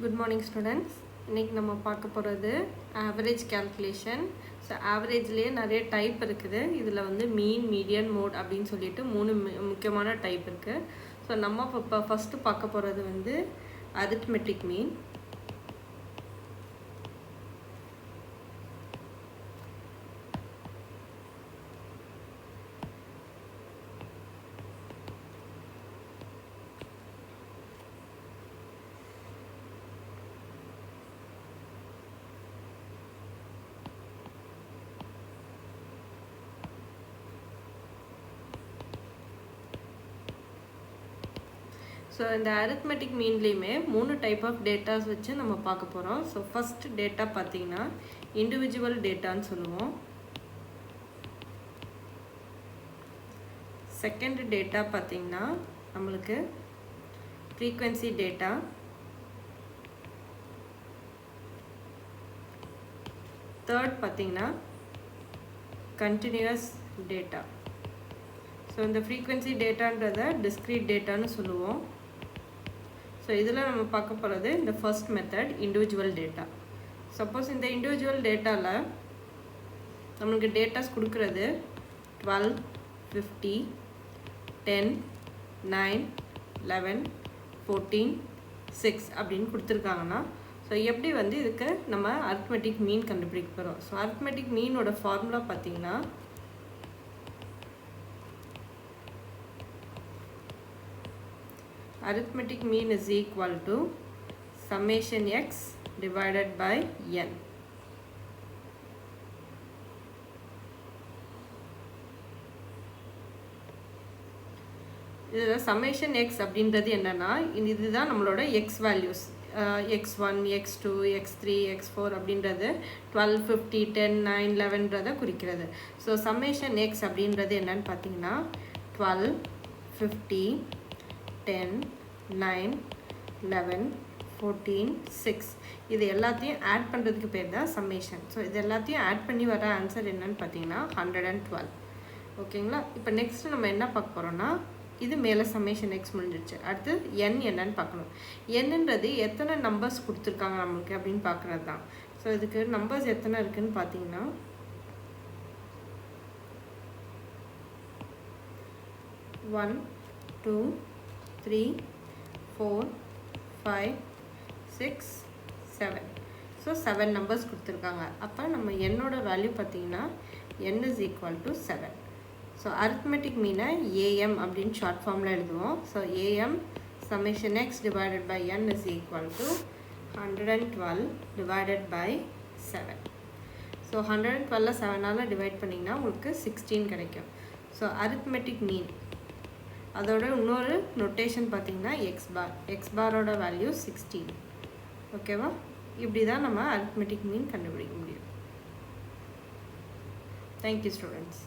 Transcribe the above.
Good morning students. இன்னைக்கு நம்ம பார்க்க போறது average calculation. So averageலயே நிறைய டைப் இருக்குது. இதுல வந்து mean, median, mode அப்படினு சொல்லிட்டு மூணு முக்கியமான டைப் இருக்கு. So நம்ம ஃபர்ஸ்ட் பார்க்க போறது வந்து arithmetic mean. So இந்த arithmetic meanலயுமே மூணு டைப் ஆஃப் டேட்டாஸ் வச்சு நம்ம பார்க்க போறோம். So first டேட்டா பாத்தீங்கன்னா individual டேட்டான்னு சொல்லுவோம். செகண்ட் டேட்டா பாத்தீங்கன்னா நமக்கு frequency டேட்டா. தேர்ட் பாத்தீங்கன்னா continuous டேட்டா. So இந்த frequency டேட்டான்றத discrete டேட்டான்னு சொல்லுவோம். So இதில் நம்ம பார்க்க போகிறது இந்த first method individual data. Suppose இந்த individual dataல நம்மளுக்கு டேட்டாஸ் கொடுக்கிறது 12, 50, 10, 9, 11, 14, 6 அப்படின்னு கொடுத்துருக்காங்கன்னா ஸோ எப்படி வந்து இதுக்கு நம்ம arithmetic mean கண்டுபிடிக்க போகிறோம். ஸோ arithmetic meanோட ஃபார்முலா பார்த்தீங்கன்னா arithmetic mean is equal to summation x divided by n. இதுல summation x அப்படின்றது என்னன்னா இதுதான் நம்மளோட x values x1 x2 x3 x4 அப்படின்றது 12 50 10 9 11ன்றத குறிக்கிறது. ஸோ summation x அப்படின்றது என்னன்னு பார்த்தீங்கன்னா 12 50 10 9 11 14 6 இது எல்லாத்தையும் ஆட் பண்ணுறதுக்கு பேர் தான் சம்மேஷன். ஸோ இது எல்லாத்தையும் ஆட் பண்ணி வர ஆன்சர் என்னன்னு பார்த்தீங்கன்னா 112. ஓகேங்களா? இப்போ நெக்ஸ்ட் நம்ம என்ன பார்க்க போகிறோம்னா இது மேலே சம்மேஷன் எக்ஸ் முடிஞ்சிருச்சு. அடுத்து என் என்னன்னு பார்க்கணும். என்னன்றது எத்தனை நம்பர்ஸ் கொடுத்துருக்காங்க நம்மளுக்கு அப்படின்னு பார்க்குறது தான். ஸோ இதுக்கு நம்பர்ஸ் எத்தனை இருக்குன்னு பார்த்தீங்கன்னா 1 2 3 4 5 6 7. ஸோ 7 நம்பர்ஸ் கொடுத்துருக்காங்க. அப்போ நம்ம என்னோட வேல்யூ பார்த்தீங்கன்னா n is equal to 7. So arithmetic மீனை am அப்படின்னு ஷார்ட் ஃபார்மில் எழுதுவோம். So am summation x divided by n is equal to 112 divided by 7. So 112 7ஆல் divide பண்ணிங்கன்னா உங்களுக்கு 16 கிடைக்கும். ஸோ arithmetic mean அதோட இன்னொரு நோட்டேஷன் பார்த்தீங்கன்னா எக்ஸ் பாரோட வேல்யூ 16. ஓகேவா? இப்படி தான் நம்ம arithmetic mean கண்டுபிடிக்க முடியும். Thank you students.